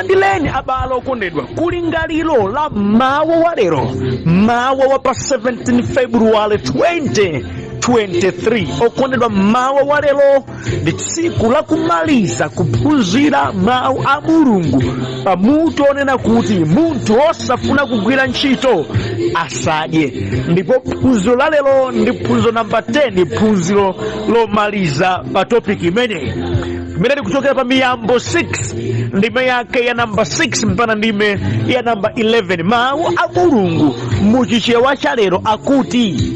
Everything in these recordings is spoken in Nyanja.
tilandileni abale okondedwa kulingaliro la mawa wa lero, mawa wa pa 17 February 2023. okondedwa mawa wa lero ndi tsiku la kumaliza kuphunzira mawu a Mulungu pamutu onena kuti munthu osafuna kugwira ntchito asadye. ndipo phunziro la lero ndi phunziro namba 10, phunziro lomaliza pa topic imeneyi imene tikuchokera pa Miyambo 6 ndime yake ya namba 6 mpaka ndime ya namba 11. mawu a Mulungu muchichewa cha lero akuti,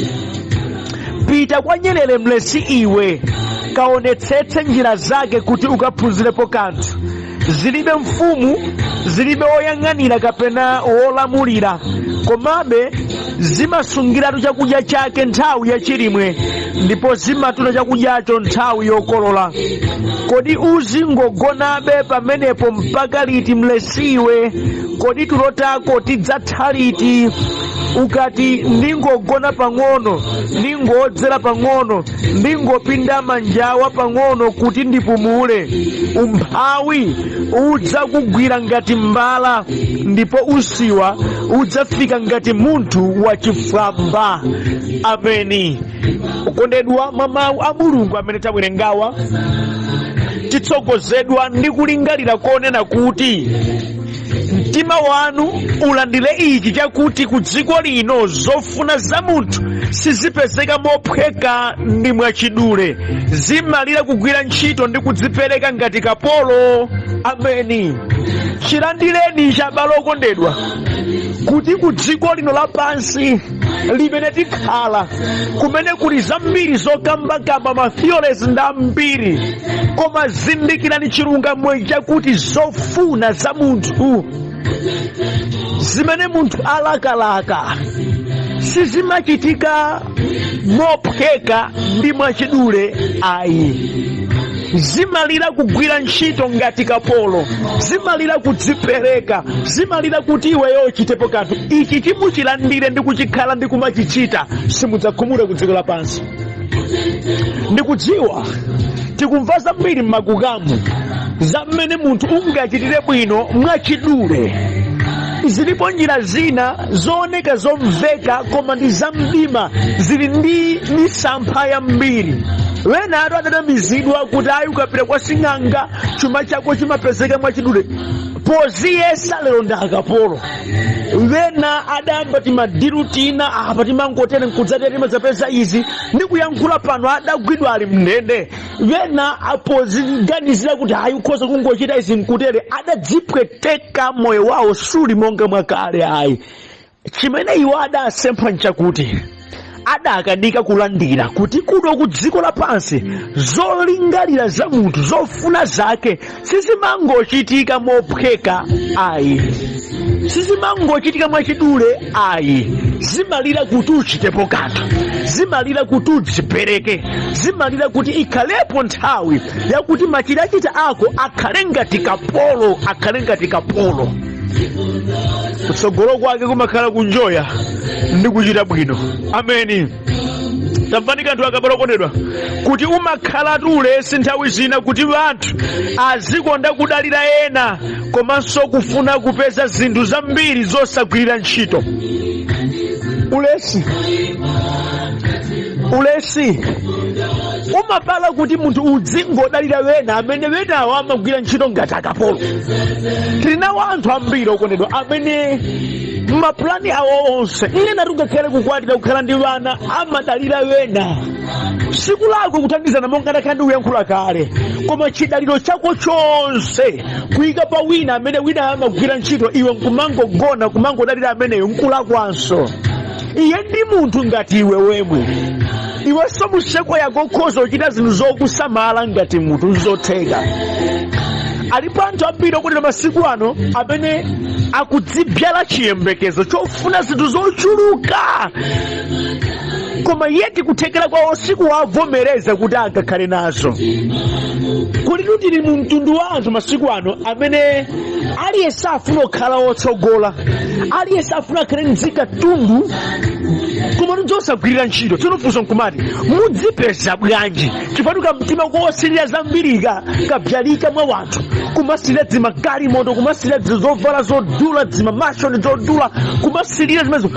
pita kwa nyerere mlesi iwe, kaonetsetse njira zake kuti ukaphunzirepo kanthu. zilibe mfumu, zilibe woyang'anira kapena wolamulira, komabe zimasungiratu chakudya chake nthawi yachilimwe, ndipo zimatula chakudyacho nthawi yokolola. kodi uzingogonabe pamenepo mpaka liti mlesiwe? kodi tulo tako tidzatha liti? ukati ndingogona pang'ono, ndingodzera pang'ono, ndingopinda manjawa pang'ono kuti ndipumule, umphawi udzakugwira ngati mbala, ndipo usiwa udzafika ngati munthu wachifwamba. Ameni. okondedwa mwa mawu a Mulungu amene tawerengawa, titsogozedwa ndi kulingalira konena kuti mtima wanu ulandire ichi chakuti ku dziko lino zofuna za munthu sizipezeka mophweka ndi mwachidule, zimalira kugwira ntchito ndi kudzipereka ngati kapolo. Ameni. chilandireni chabale okondedwa kuti ku dziko lino lapansi limene tikhala, kumene kuli zambiri zokambakamba, matheories ndi ambiri, koma zindikirani chilungamo chakuti zofuna za munthu zimene munthu alakalaka sizimachitika mophweka ndi mwachidule ayi. zimalira kugwira ntchito ngati kapolo, zimalira kudzipereka, zimalira kuti iweyo uchitepo kanthu. ichi timuchilandire ndi kuchikhala ndi kumachichita, simudzakhumule ku dziko lapansi. ndikudziwa tikumva zambiri m'makukamu za mmene munthu ungachitire bwino mwachidule. zilipo njira zina zooneka zomveka koma ndi zamdima, zili ndi misampha yambiri. wena atu adanamizidwa kuti ayi ukapita kwa sing'anga chuma chako chimapezeka mwachidule, poziyesa lero ndi akapolo. wena adayamba timadiru tina apa timangotere nkudzatere timadzapeza izi ndi kuyankhula pano adagwidwa ali mndende. wena apoziganizira kuti ayi ukhoza kungochita izi nkutere, adadzipweteka moyo wawo suli monga mwakale. ayi chimene iwo adasempha nchakuti adakanika kulandira kuti kuno ku dziko lapansi zolingalira za munthu, zofuna zake sizimangochitika mophweka ayi, sizimangochitika mwachidule ayi. zimalira kuti uchitepo kanthu, zimalira kuti udzipereke, zimalira kuti ikhalepo nthawi yakuti machitachita ako akhale ngati kapolo, akhale ngati kapolo. kutsogolo kwake kumakhala kunjoya ndi kuchita bwino. Ameni. tamvani kanthu akabale okondedwa kuti umakhala ulesi nthawi zina kuti anthu azikonda kudalira ena komanso kufuna kupeza zinthu zambiri zosagwirira ntchito. ulesi umabala kuti munthu udzingodalira wena amene wenawo amagwira ntchito ngati akapolo. tili nawo anthu ambiri okondedwa amene mapulani awo onse ena tungakhale kukwatira kukhala ndi wana amadalira wena. siku lako kuthandizana monga ndakhala ndi kuyankhula kale, koma chidaliro chako chonse kuyika pa wina amene wina amagwira ntchito, iwe nkumangogona kumangodalira ameneyo nkulakwanso. iye ndi munthu ngati iwe wemwe. iwenso museko yako khoza uchita zinthu zokusamala ngati munthu zotheka. alipo anthu ambiri okondedwa masiku ano amene akudzibyala chiyembekezo chofuna zinthu zochuluka, koma yeti kuthekera kwawo sikuwavomereza kuti angakhale nazo. kuti tili mu mtundu wa anthu masiku ano amene aliyense afuna okhala wotsogola, aliyense afuna akhale mdzikatundu koma tidzosagwirira ntchito. Tinofunsa nkumati mudzipeza bwanji chifukwa mtima kuosilira zambirika kabzalika mwa wanthu, kumasilira dzimagalimoto, kumasilira zovala zodula, dzimamashoni zodula, kumasilira zimenezo.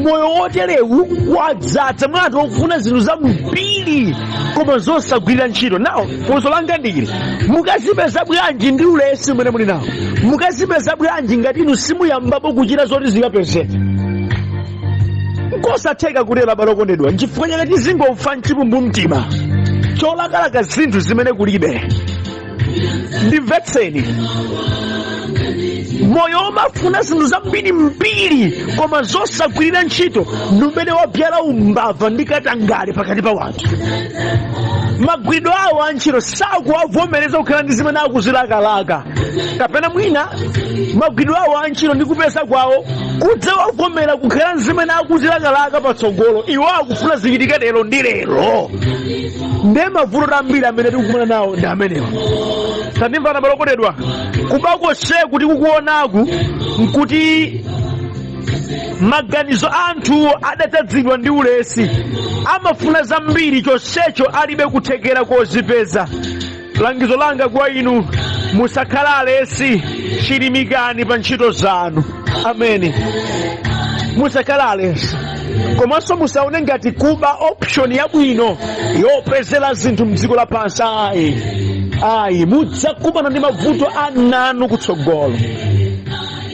Moyo woterewu wadzadza mwa anthu okufuna zinthu zambiri koma zosagwirira ntchito. Nawo funso langa ndili, mukazipeza bwanji ndi ulesi umene muli nawo? Mukazipeza bwanji ngati inu simuyambapo kuchita zoti zikapezeka? Nkosatheka kutero abale okondedwa, nchifukwa chake tizingomfa mchipumbu mtima cholakalaka zinthu zimene kulibe. Ndimvetseni, moyo omafuna zinthu zambiri mbiri koma zosagwirira ntchito numene wabyala umbava ndi katangale pakati pa wanthu. Magwidwe awo antchito sakuwavomereza kukhala ndi zimene akuzilakalaka, kapena mwina magwidwe awo antchito ndi kupeza kwawo kudzawavomera kukhala zimene akuzilakalaka patsogolo. Iwo akufuna zichitike lero ndi lero. Ndiye mavuto ambiri amene tikukumana nawo ndi amenewa. Tandimvana abale okondedwa, kubakose kuti kukuonaku nkuti maganizo anthu adatadzidwa ndi ulesi, amafuna zambiri chonsecho alibe kuthekera kozipeza. Langizo langa kwa inu, musakhala alesi, chilimikani pa ntchito zanu. Ameni. Musakhala alesi, komanso musaone ngati kuba option yabwino yopezera zinthu mdziko lapansi. Ayi, mudzakumana ndi mavuto ananu kutsogolo.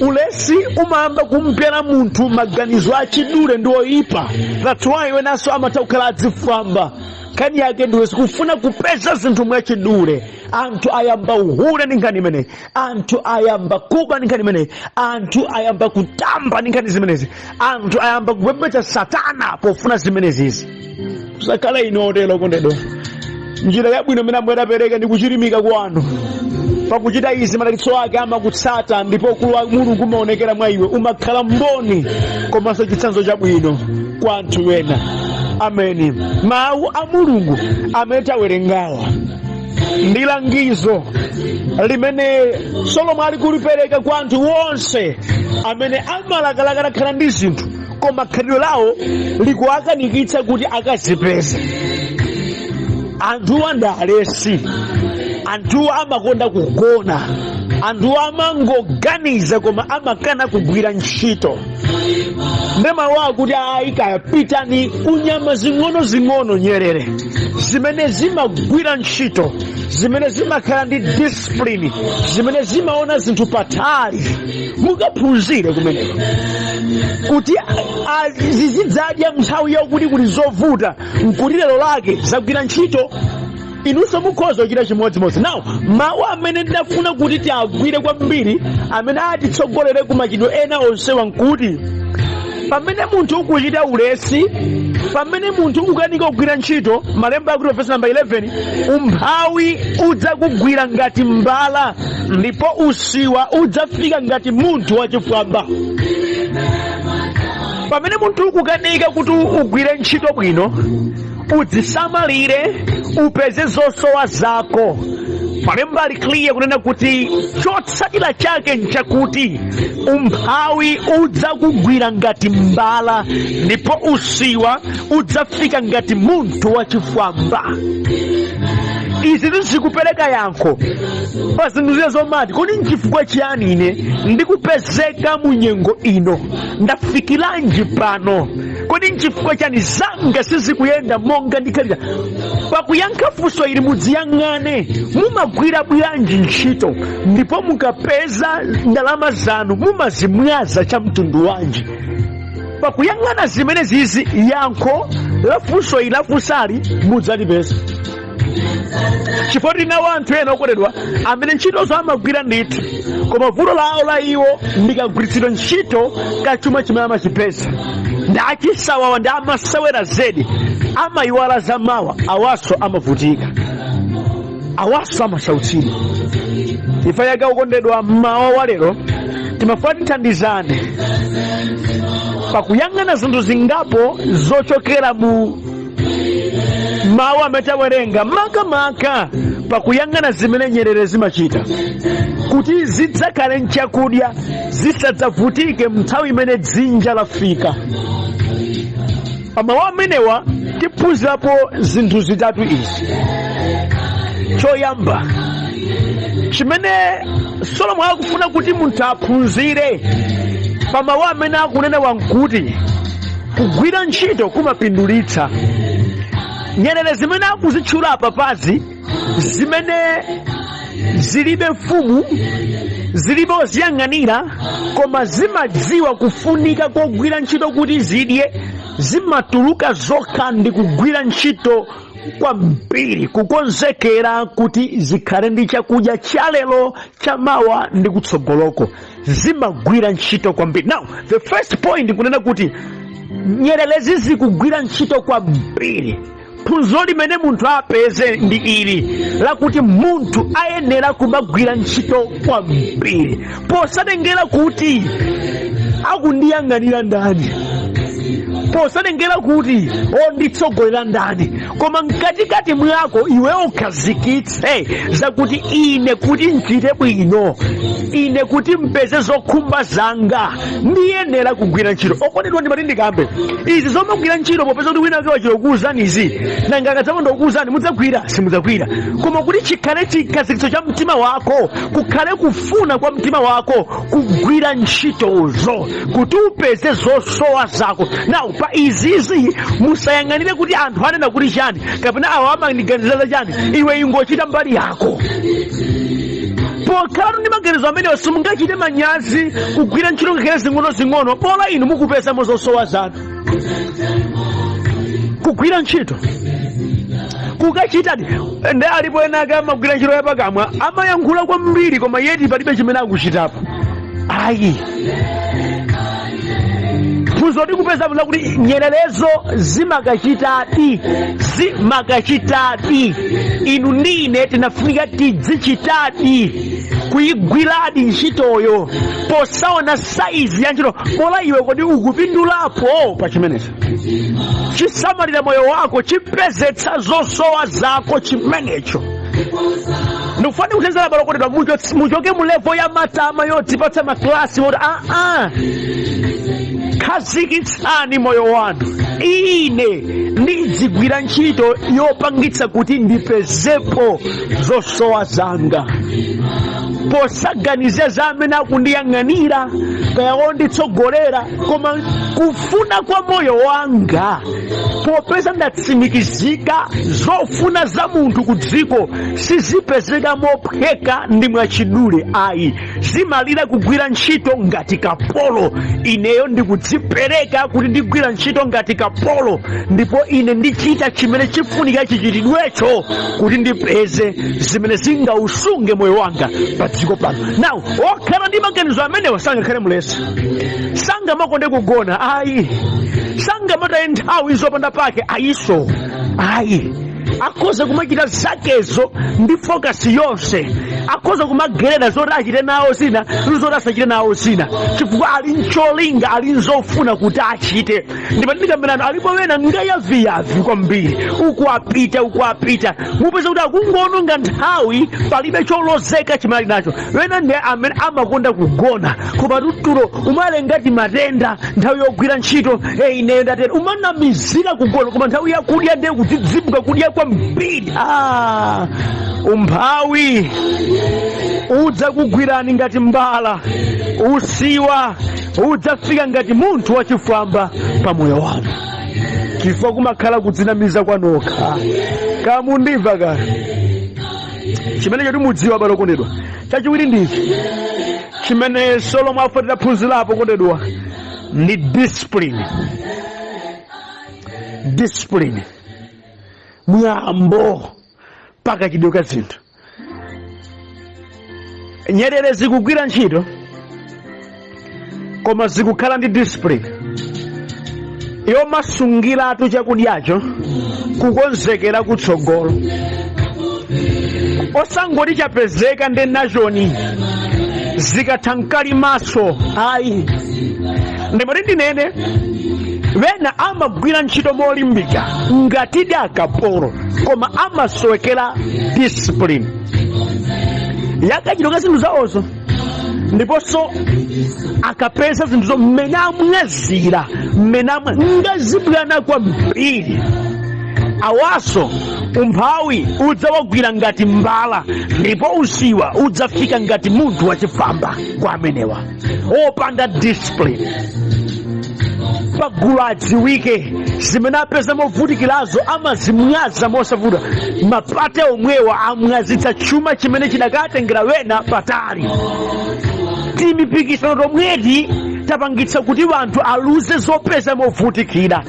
Ulesi umayamba kumpyera munthu maganizo achidule ndi oyipa. That's why wenanso amatha kukhala adzifamba. Kani yake ndi ulesi, kufuna kupeza zinthu mwachidule. Anthu ayamba uhule ndi nkhani imeneyi, anthu ayamba kuba ndi nkhani imeneyi, anthu ayamba kutamba ndi nkhani zimenezi, anthu ayamba kupembedza Satana pofuna zimenezizi. Musakhala ino otero okondedwa. Njira yabwino imene Ambuye adapereka ndi kuchilimika kwanu pakuchita izi. Madalitso ake amakutsata ndipo ukulu wa Mulungu umaonekera mwa iwe, umakhala mboni komanso chitsanzo chabwino kwa anthu ena. Ameni. Mawu a Mulungu amene tawerengawa ndi langizo limene Solomo ali kulipereka kwa anthu onse amene amalakalaka khala ndi zinthu koma khalidwe lawo likuwakanikitsa kuti akazipeze. Anthu ndi alesi, anthu amakonda kugona, anthu amangoganiza koma amakana kugwira ntchito. Ndemawu akuti kaya pitani unyama zing'ono nyerere zimene zimagwira ntchito, zimene zimakhala ndi discipline, zimene zimaona zinthu patali. Mukaphunzire kumene kuti zizidzadya nthawi yakuti kuli zovuta nkuti lero lake zagwira ntchito. Inunso mukhoza kuchita chimodzimodzi. Nawo mawu amene ndinafuna kuti tiagwire kwambiri, amene atitsogolere ku machitidwe ena onsewa nkuti pamene munthu ukuchita ulesi, pamene munthu ukukanika kugwira ntchito, Malemba akuti verse number 11, umphawi udzakugwira ngati mbala ndipo usiwa udzafika ngati munthu wachifwamba. Pamene munthu ukukanika kuti ugwire ntchito bwino, udzisamalire, upeze zosowa zako. Malemba ali clear kunena kuti chotsatira chake nchakuti umphawi udzakugwira ngati mbala ndipo usiwa udzafika ngati munthu wachifwamba. Izi zikupereka yankho pa zinthu zina zomati kodi nchifukwa chiyani ine ndikupezeka mu nyengo ino, ndafikiranji pano, kodi nchifukwa chani zanga sizikuyenda monga ndikhalira. Pakuyankha funso ili mudziyang'ane, mumagwira bwanji ntchito ndipo mukapeza ndalama zanu mumazimwaza cha mtundu wanji. Pakuyang'ana zimene zizi yankho la funso ili lafunsali mudzalipeza. Chifukwa nawo anthu ena okondedwa amene ntchitozo amagwira ndithu koma vuto lawo la iwo ndikagwiritsidwa ntchito kachuma chimene amachipeza. Ndachisawawa ndi amasewera zedi, amayiwala za mawa, awaso amavutika, awaso amasautsidwa. Ifa yake okondedwa mmawa wa lero timafuna tithandizane pakuyang'ana zinthu zingapo zochokera mu mawu amene tawerenga, makamaka pakuyang'ana zimene nyerere zimachita kuti zidzakhale nchakudya zisadzavutike mnthawi imene dzinja lafika. Pamawu amenewa tiphunzirapo zinthu zitatu izi. Choyamba, chimene Solomon akufuna kuti munthu aphunzire pamawu amene akunenewa nkuti kugwira ntchito kumapindulitsa. Nyerere zimene akuzitchula apapazi zimene zilibe mfumu, zilibe oziyang'anira, koma zimadziwa kufunika kogwira ntchito kuti zidye, zimatuluka zokha ndi kugwira ntchito kwambiri kukonzekera kuti zikhale ndi chakudya cha lero, cha mawa ndi kutsogoloko. Zimagwira ntchito kwambiri. Now the first point kunena kuti nyerelezi zikugwira ntchito kwambiri. Phunziro limene munthu apeze ndi ili lakuti munthu ayenera kumagwira ntchito kwambiri, posatengera kuti akundiyang'anira ndani, posatengera kuti onditsogolera ndani, koma mkatikati mwako iwe ukhazikitse zakuti ine kuti nchite bwino, ine kuti mpeze zokhumba zanga ndiyenera kugwira ntchito. Okondedwa ndimati ndikambe izi zomagwira ntchito popeza kuti wina wake wachikukuwuzani izi nanga akadzapanda kukuwuzani mudzagwira simudzagwira, koma kuti chikhale chikhazikitso cha mtima wako, kukhale kufuna kwa mtima wako kugwira ntchitozo kuti upeze zosowa zako. Now pa izizi musayang'anire kuti anthu anena kuti chani kapena awa amandiganizira chani, iwe ingochita mbali yako. Pokhala ndi maganizo amenewo simungachite manyazi kugwira ntchito ngakhale zing'ono-zing'ono, bola inu mukupezamo zosowa zanu. Kugwira ntchito kukachitadi ndi alipo ena ake amagwira ntchito yapakamwa amayankhula kwambiri koma yeti palibe chimene akuchitapo. Ayi, phunziro tikupeza kuti nyererezo zimakachitadi, zimakachitadi. Inu ndi ine tinafunika tidzichitadi kuyigwiradi ntchitoyo posaona saizi ya ntchito. Bola iwe kodi ukupindulapo pa chimenecho. Chisamalira moyo wako, chipezetsa zosowa zako chimenecho. Ndikufuna kutenzera balokotedwa muchoke mu level ya matama yotipatsa maklasi moti khazikitsani moyo wanu. Ine ndidzigwira ntchito yopangitsa kuti ndipezepo zosowa zanga, posaganiza za amene akundiyang'anira kaya onditsogolera, koma kufuna kwa moyo wanga, popeza ndatsimikizika zofuna za munthu ku dziko sizipezeka mophweka ndi mwachidule. Ayi, zimalira kugwira ntchito ngati kapolo. Ineyo ndikudzipereka kuti ndigwira ntchito ngati kapolo, ndipo ine ndichita chimene chifunika chichitidwecho kuti ndipeze zimene zingausunge moyo wanga pa dziko pano. Now okhala ndi maganizo amenewa sangakhale mulesi, sangamakonde kugona. Ayi, sangamataye nthawi zopanda pake. Ayiso, ayi, akhoza kumachita zakezo ndi focus yonse, akhoza kumagerera zoti achite nawo zina zoti asachite nawo zina, chifukwa ali ncholinga, ali nzofuna kuti achite. Ndipo ndikambirana alipo wena ngayaviyavi kwambiri, ukuapita mupeza kuti akungononga nthawi, palibe cholozeka chimene ali nacho. Wena ndi amene amakonda kugona, koma tutulo umale ngati matenda nthawi yogwira ntchito. Ine ndatera umanamizira kugona, koma nthawi yakudya ndiye kudzidzimuka kudya kwambiri. Umphawi udza kugwirani ngati mbala, usiwa udzafika ngati munthu wachifwamba pa moyo wanu, chifukwa kumakhala kudzinamiza kwanokha. Kamundimva kale chimenecho timudziwa balo kondedwa. Chachiwiri ndichi chimene Solomon afuatira phunzirapo kondedwa, ndi discipline. Discipline, mwambo pakachidwe ka zinthu. Nyerere zikugwira ntchito koma zikukhala ndi discipline yomasungiratu chakudyacho kukonzekera kutsogolo, osangoti chapezeka ndi nachoni zikatha mkali maso. Ayi, ndimati ndinene wena amagwira ntchito molimbika ngati akapolo koma amasowekera discipline yakachitoka zinthu zawozo ndiponso akapeza zinthuzo mmene amwazira mmene ngazibwana kwambiri awaso umphawi udzawagwira ngati mbala ndipo usiwa udzafika ngati munthu wachifamba kwa amenewa opanda discipline. Pagulu adziwike zimene apeza movutikirazo amazimwaza mosavuta mapate omwewa amwazitsa chuma chimene chidakatengera wena patali. Timipikisano tomweti tapangitsa kuti wanthu aluze zopeza movutikira.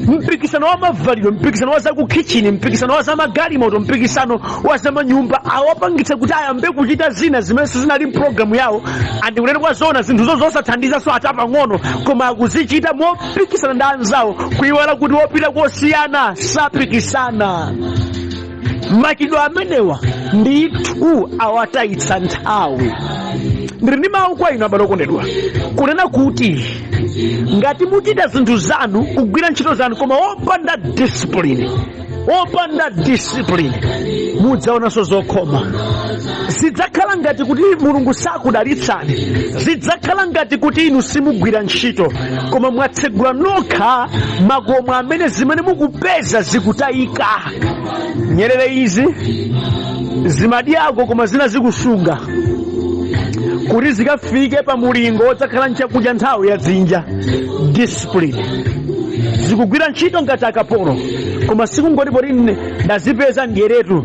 Mpikisano wa mavalidwe, mpikisano wa zakukhichini, mpikisano wa zamagalimoto, mpikisano wa zamanyumba awapangitsa kuti ayambe kuchita zina zimene sizinali mpulogalamu yawo. Andikunena kwa zona zinthuzo zosathandiza so atapang'ono koma akuzichita mopikisana ndi anzawo kuyiwala kuti wopita kosiyana sapikisana. Machitidwe amenewa ndithu awatayitsa nthawi. Ndiri ndi mawu kwa inu abale okondedwa kunena kuti ngati muchita zinthu zanu kugwira ntchito zanu koma opanda discipline mudzaonanso zokhoma. Zidzakhala ngati kuti mulungu sakudalitsani, zidzakhala ngati kuti inu simugwira ntchito koma mwatsegula nokha makomo amene zimene mukupeza zikutayika. Nyerere izi zimadyako koma zina zikusunga kuti zikafike pa mulingo wodzakhala nchakudya nthawi ya dzinja. Discipline zikugwira ntchito ngati akapolo koma sikungoti poti ndazipeza ndiyeretu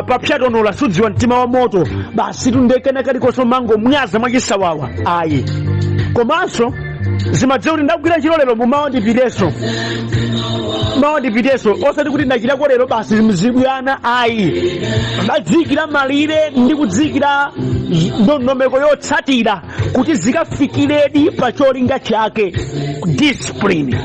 pa pyatonola sudziwa mtima wa moto basi tundekena kalikonso mango mwaza mwachisawawa ayi. Komanso zimadziwa kuti ndagwira ntchito lero mumawa ndipiteso osati kuti ndachitako lero basi mzibwana ayi. Ndadzikira malire ndi kudzikira ndondomeko yotsatira kuti zikafikiredi pa cholinga chake. Discipline.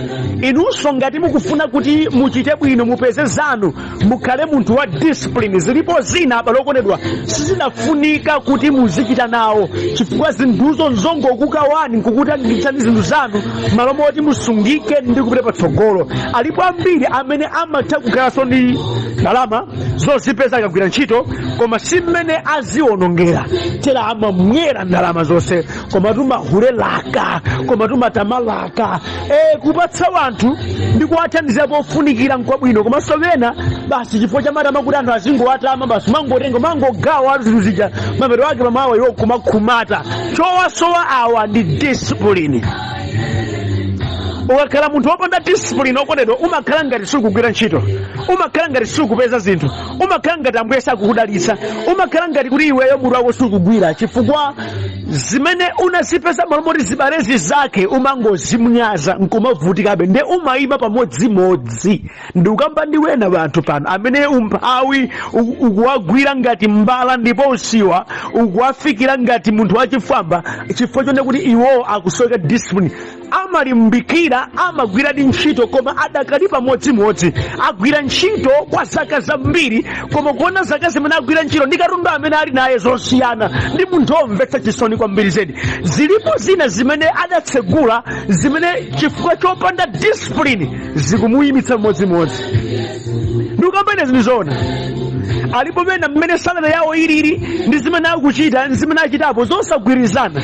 Inunso ngati mukufuna kuti muchite bwino mupeze zanu mukhale munthu wa discipline. Zilipo zina abale okondedwa sizinafunika kuti muzichita nawo chifukwa zinthuzo nzongokukawani nkukutangitsani zinthu zanu malo moti musungike ndi kupita patsogolo. Alipo ambiri amene amatha kukhalanso ndi ndalama zozipeza akagwira ntchito koma si mmene aziwonongera tera amamwera ndalama zonse koma tumahulelaka koma tumatamalaka kupatsa wanthu ndi kuwathandizira pofunikira nkwabwino komanso wena basi chifukwa cha matama kuti anthu azingowatama basi mangotenga mangogawa zinthu zija mapeto ake pamawa iwo kumakhumata. Chowasowa awa ndi discipline. Ukakhala munthu wopanda discipline okondedwa umakhala ngati sukugwira ntchito, umakhala ngati sukupeza zinthu, umakhala ngati Ambuye sakukudalitsa, umakhala ngati kuti iweyo mutu wako sukugwira chifukwa zimene unazipeza malo moti zibalezi zake umangozimnyaza nkumavutikabe nde umayima pamodzimodzi. Ndi ukamba ndi wena wanthu pano amene umphawi ukuwagwira ngati mbala ndipo usiwa ukuwafikira ngati munthu wachifwamba chifukwa chonde kuti iwo akusoweka discipline. Amalimbikira amagwira di ntchito koma adakali pamodzimodzi. Agwira ntchito kwa zaka zambiri koma kuona zaka zimene agwira ntchito ndi katundu amene ali naye zosiyana ndi munthu omvetsa chisoni kwambiri zedi. Zilipo zina zimene adatsegula zimene chifukwa chopanda discipline zikumuyimitsa mmodzimodzi. Ndikamba ine zinizoona alipo pena mmene salale yawo ilili ndi zimene akuchita ndi zimene achitapo zosagwirizana.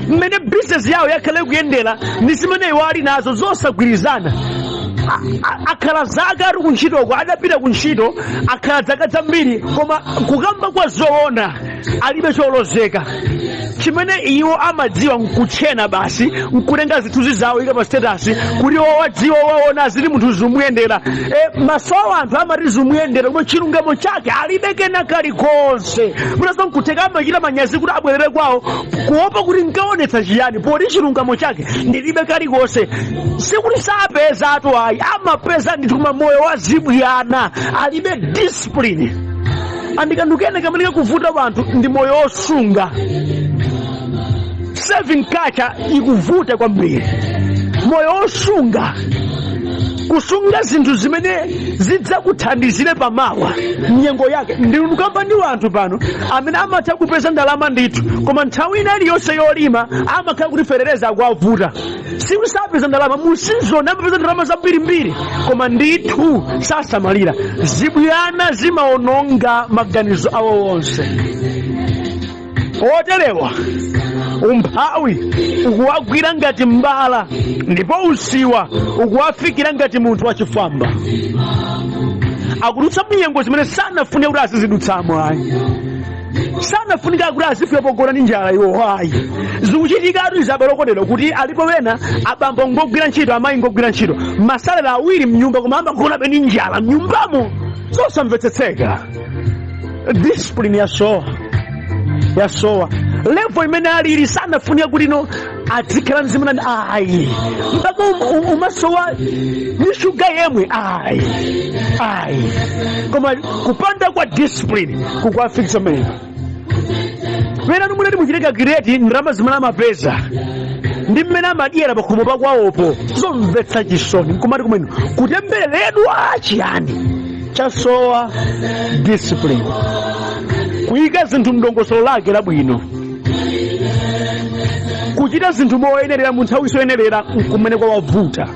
Mmene business yawo yakhale kuyendera ndi zimene iwo ali nazo zosagwirizana. Akhala zaka ari kuntchitoko adapita kuntchito akhala zaka zambiri koma kukamba kwa zoona alibe cholozeka. Chimene iwo amadziwa nkutchena basi nkutenga zithunzi zawo ika pa status kuti wadziwa waona zili munthu zimuyendera. Maso a anthu amati zimuyendera koma chilungamo chake alibe kena kalikonse. Munaso nkutheka amachita manyazi kuti abwerere kwawo kuopa kuti nkaonetsa chiyani poti chilungamo chake ndilibe kalikonse. Sikuti sapeza atu ayi amapeza ndithu moyo wazibwana alibe discipline. Andikandukene kamanika kuvuta wanthu ndi moyo osunga. Saving culture ikuvuta kwambiri. Moyo osunga kusunga zinthu zimene zidzakuthandizire pamawa nyengo yake. Ndikamba ndi anthu pano amene amatha kupeza ndalama ndithu, koma nthawi ina iliyonse yolima amakhala kuti ferereza akuwavuta. Sikusapeza ndalama musizona, amapeza ndalama zambirimbiri koma ndithu sasamalira. Zibwana zimaononga maganizo awo onse. Oterewa umphawi ukuwagwira ngati mbala, ndipo usiwa ukuwafikira ngati munthu wachifwamba. Akudutsa munyengo zimene sanafune kuti azizidutsamo. Ayi, sanafunika kuti azifike pogona ndi njala iwo. Ayi, zikuchitikatu izabalokodera kuti alipo wena abambo ngogwira ntchito, amayi ngogwira ntchito, masalera awiri mnyumba, koma amagona be ndi njala mnyumbamo. Zosamvetsetseka. Discipline yasowa level imene alili sanafunika kuti no adzikhala mzimana. Ayi, mpaka umasowa mishuga yemwe. Ayi, koma kupanda kwa discipline kukuafikisa mene. Wena numuna ndi muchiteka gireti ndalama zimene amapeza ndi mmene amadyera pakhomo pakwawopo. Zomvetsa chisoni nkumati kumene kutembereredwa chiyani. Chasowa discipline, kuyika zinthu mdongosolo lake labwino, kuchita zinthu moyenerera mu nthawi yoyenerera kumene kwawavuta.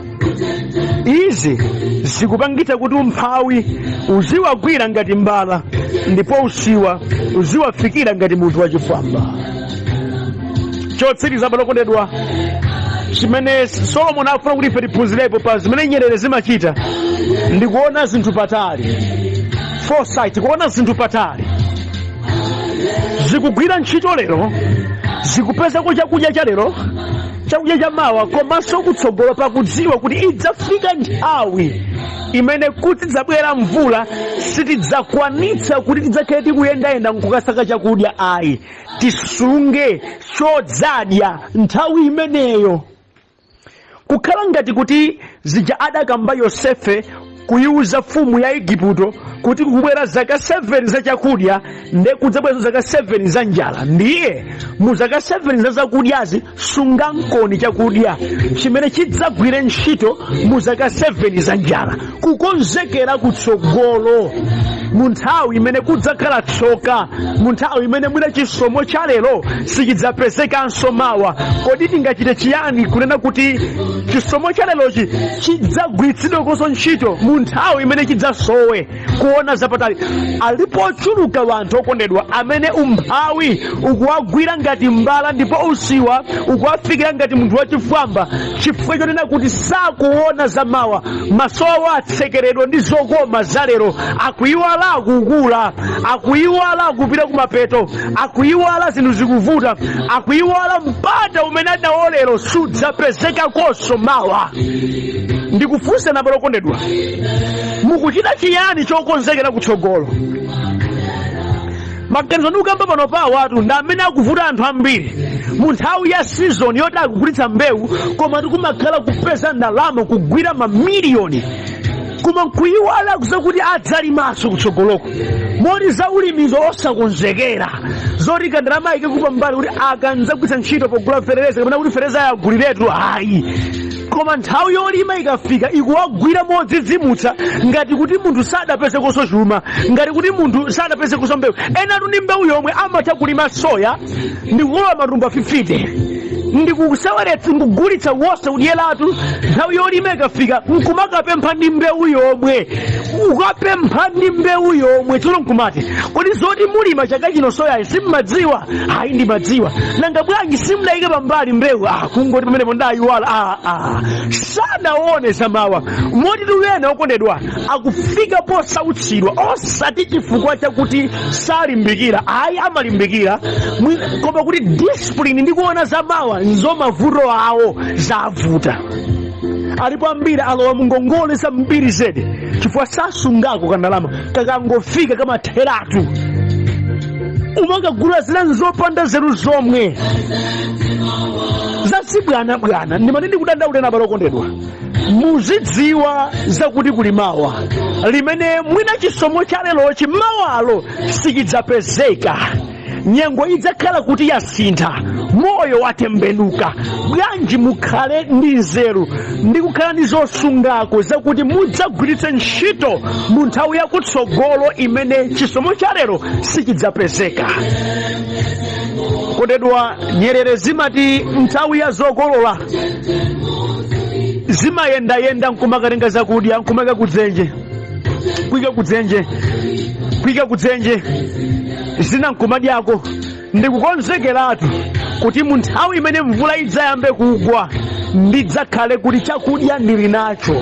Izi zikupangitsa kuti umphawi uziwagwira ngati mbala, ndipo usiwa uziwafikira ngati munthu wachifwamba. Chotsiriza balokondedwa, chimene Solomon afuna kuti ife tiphunzirepo pa zimene nyerere zimachita ndi kuona zinthu patali. Foresight, kuona zinthu patali. Zikugwira ntchito lero, zikupezako chakudya cha lero, chakudya cha mawa, komanso kutsogolo pakudziwa kuti idzafika nthawi imene kuti idzabwera mvula sitidzakwanitsa kuti tidzakhale tikuyendayenda nkukasaka chakudya. Ayi, tisunge chodzadya nthawi imeneyo. Kukhala ngati kuti zija adakamba Yosefe kuyiuza mfumu ya Igupto kuti kubwera zaka 7 za chakudya nde kudzabwera zaka 7 za njala. Ndiye mu zaka 7 za zakudyazi sunga nkoni chakudya chimene chidzagwire ntchito mu zaka 7 za njala, kukonzekera kutsogolo mu nthawi imene kudzakhala tsoka, mu nthawi imene mwina chisomo cha lero sichidzapezekanso mawa. Kodi tingachite chiyani kunena kuti chisomo cha lerochi chidzagwiritsidwekonso ntchito mu nthawi imene chidzasowe? Kuona zapatali. Alipo ochuluka wanthu okondedwa amene umphawi ukuwagwira ngati mbala, ndipo usiwa ukuwafikira ngati munthu wachifwamba, chifukwa chonena kuti sakuona za mawa. Maso awo atsekeredwa ndi zokoma za lero. Akuyiwala akukula, akuyiwala akupita kumapeto, akuyiwala zinthu zikuvuta, akuyiwala mpata umene adawo lero sudzapezeka konso mawa. Ndikufunsa nabalo okondedwa, mukuchita chiyani chokonzekera kutsogolo? Maganizo ndikukamba pano pa watu ndi amene akuvuta anthu ambiri mu nthawi ya season yoti akugulitsa mbewu, koma tikumakhala kupeza ndalama kugwira mamiliyoni, koma nkuyiwala kuti adzalimaso kutsogoloko. Moni za ulimizo osakonzekera zoti ndalama ike kupa mbali kuti akanzagwitsa ntchito pogula ferereza kapena kuti ferereza yaguliretu. Ayi, koma nthawi yolima ikafika ikuwagwira modzidzimutsa ngati kuti munthu sadapezekonso chuma, ngati kuti munthu sadapezekonso mbewu. Enatu ndi mbewu yomwe amatha kulima soya ndi kulola matumba 50, ndikuseweretsa nkugulitsa wonse udyeratu. Nthawi yolima ikafika nkumakapempha ndi mbewu yomwe, ukapempha ndi mbewu yomwe. Tsono nkumati kodi zoti mulima chaka chino soyayi simmadziwa? Ayi, ndimadziwa. Nanga bwanji simnayike pambali mbewu? Kungoti pamenepo ndayiwala. Sanaone zamawa. Moti tuwena okondedwa akufika posautsidwa, osati chifukwa chakuti salimbikira. Ayi, amalimbikira, koma kuti discipline ndi kuona zamawa nzo mavuto awo zavuta. Alipo ambiri alowa mungongole za mbiri zedi chifukwa sasungako kandalama kakangofika kama theratu. Umakagula zina nzopanda zeru zomwe zasibwana. Ndimanindi kudandaule nabalo okondedwa, muzidziwa zakuti kuli mawa limene mwina chisomo cha lerochi mawalo sichidzapezeka. nyengo idzakhala kuti yasintha, moyo watembenuka. Bwanji mukhale ndi nzeru ndi kukhala ndi zosungako zakuti mudzagwiritse ntchito mu nthawi yakutsogolo imene chisomo cha lero sichidzapezeka. Kondedwa, Nyerere zimati nthawi ya zokolola zimayendayenda nkumakatenga zakudya nkumaka kudzenje, kwika kudzenje zina nkumadyako. Ndikukonzekeratu kuti mu nthawi imene mvula idzayambe kugwa ndidzakhale kuti chakudya ndili nacho,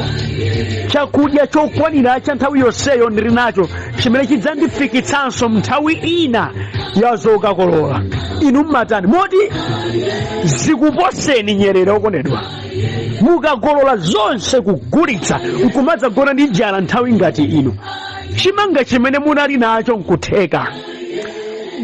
chakudya chokwanira cha nthawi yonseyo ndili nacho, chimene chidzandifikitsanso nthawi ina ya zokakolola. Inu mmatani moti zikuposeni Nyerere okondedwa? Mukakolola zonse kugulitsa nkumadzagona ndi njala nthawi ngati ino. Chimanga chimene munali nacho nkutheka,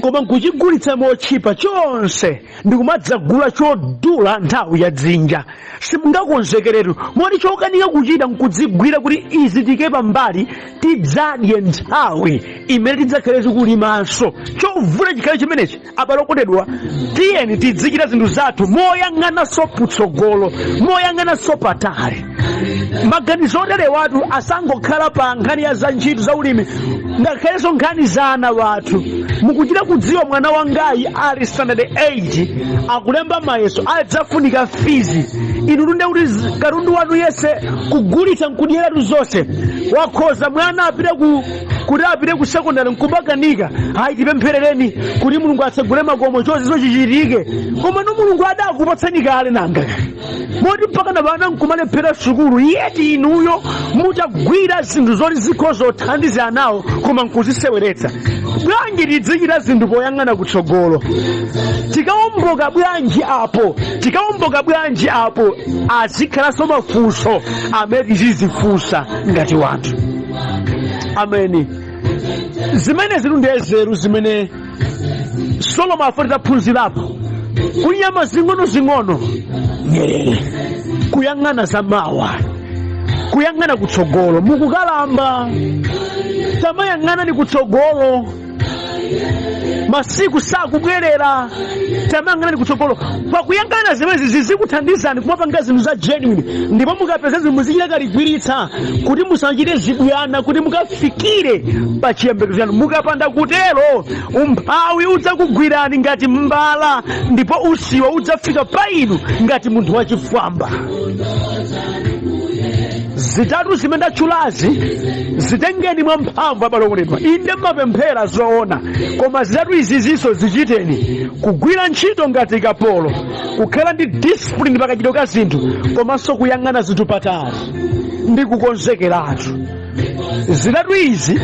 koma nkuchigulitsa mochipa chonse ndikumadzagula chodula nthawi ya dzinja. Simungakonzekeretu moti chokanika kuchita nkudzigwira kuti izi tike pambali tidzadye nthawi imene tidzakhale tikulimanso. Chovuta chikhale chimenechi. Abale okondedwa, tiyeni tidzichita zinthu zathu moyang'ananso kutsogolo, moyang'ananso patali. Maganizo otere watu asangokhala pa nkhani ya za ntchito za ulimi, ngakhalenso nkhani za ana wathu. Mukuchita kudziwa mwana wangayi ali standard 8 akulemba mayeso adzafunika fizi. Inu tunde kuti katundu wanu yese kugulitsa nkudyeratu zonse. Wakhoza mwana apite ku secondary nkubakanika, hayi tipempherereni kuti Mulungu atsegule makomo chonsezo chichitike. Koma no Mulungu adakupatsani kale nanga moti mpaka na bana nkumalephera sukulu, yeti inuyo mutagwira zinthu zoti zikhoza kuthandiza anawo koma nkuziseweretsa. Bwanji tidzichita zinthu poyang'ana kutsogolo. Tikawomboka bwanji apo azikhalanso mafunso amene tizizifunsa ngati wanthu. Ameni. Zimene zinu ndi nzeru zimene Solomoni afunira phunzirapo. Kunyama zing'ono Nyerere, kuyang'ana zamawa, kuyang'ana kutsogolo. Mukukalamba tamayang'ana ni kutsogolo, masiku sakubwerera, tamayang'ana ni kutsogolo. Pakuyang'ana zimene zizikuthandizani kumapanga zinthu za genuine, ndipo mukapeza zinthu muzichitaligwiritsa kuti musachite zibuyana, kuti mukafikire pa chiyembekezo chanu. Mukapanda kutero umphawi udzakugwirani ngati mbala, ndipo usiwa udzafika pa inu ngati munthu wachifwamba. Zitatu zimene ndatchulazi zitengeni mwa mphamvu abale okondedwa. Inde mmapemphera zoona, koma zitatu izizinso zichiteni. Kugwira ntchito ngati kapolo, kukhala ndi discipline pakachito ka zinthu, komanso kuyang'ana zinthu patali ndi kukonzekeratu. Zitatu izi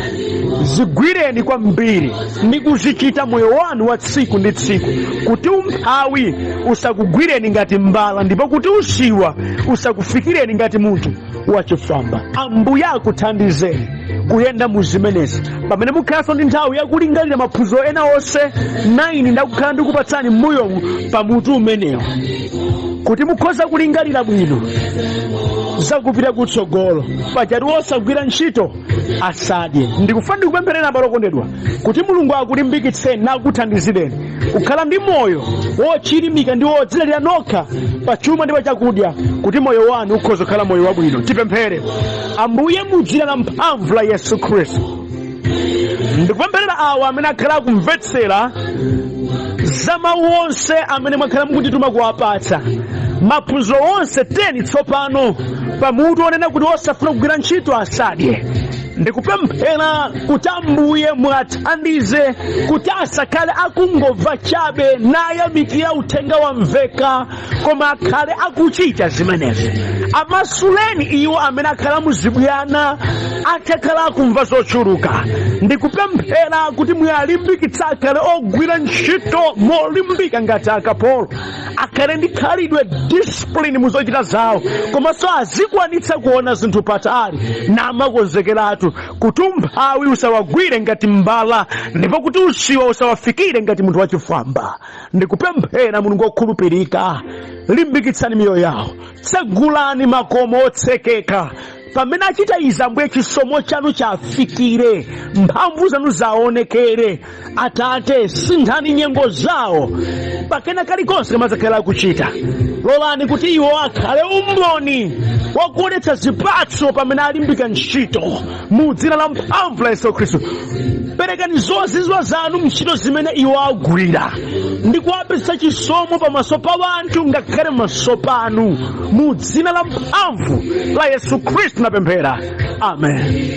zigwireni kwambiri ndi kuzichita moyo wanu wa tsiku ndi tsiku, kuti umphawi usakugwireni ngati mbala, ndipo kuti usiwa usakufikireni ngati munthu wachifwamba. Ambuye akuthandizeni kuyenda mu zimenezi. Pamene mukhalanso ndi nthawi yakulingalira maphunziro ena onse 9 ndakukhala ndikupatsani m'mbuyomu pamutu umenewo, kuti mukhoza kulingalira bwino zakupita kutsogolo. Pajatu osagwira ntchito asadye. Ndikufuna ndikupemphereni abale okondedwa kuti Mulungu akulimbikitseni nakuthandizireni kukhala ndi moyo wochilimika ndi wodzilalira nokha pa chuma ndi pa chakudya, kuti moyo wanu ukhoza kukhala moyo wabwino. Tipemphere. Ambuye mudzina la mphamvu la Yesu Khristu, ndikupempherera awa amene akhala akumvetsera za mawu onse amene mwakhala mukundituma kuwapatsa. Maphunziro onse 10 tsopano pamutu onena kuti osafuna kugwira ntchito asadye. Ndikupemphera kuti Ambuye mwathandize kuti asakhale akungomva chabe nayamikira uthenga wamveka, koma akhale akuchita zimenezi. Amasuleni iwo amene akhala muzibuyana, atakhala akumva zochuluka. Ndikupemphera kuti mwalimbikitsa akhale ogwira ntchito molimbika ngati akapolo, akhale ndi khalidwe discipline muzochita zawo, komanso azikwanitsa kuona zinthu patali namakonzekeratu, kuti umphawi usawagwire ngati mbala, ndipo kuti usiwa usawafikire ngati munthu wachifwamba. Ndikupemphera Mulungu wokhulupirika, limbikitsani miyoyo yawo, tsegulani makomo otsekeka pamene achita izi Ambuye chisomo chanu chafikire, mphamvu zanu zaonekere. Atate, sinthani nyengo zawo pakena kalikonse kamazakhala kuchita. Lolani kuti iwo akhale umboni wakuonetsa zipatso pamene alimbika ntchito mu dzina la mphamvu la Yesu Khristu. Perekani zozizwa zanu ntchito zimene iwo agwira ndi kuwapatsa chisomo pamaso pa wanthu ngakhale pamaso panu, mu dzina la mphamvu la Yesu Khristu napemphera. Amen.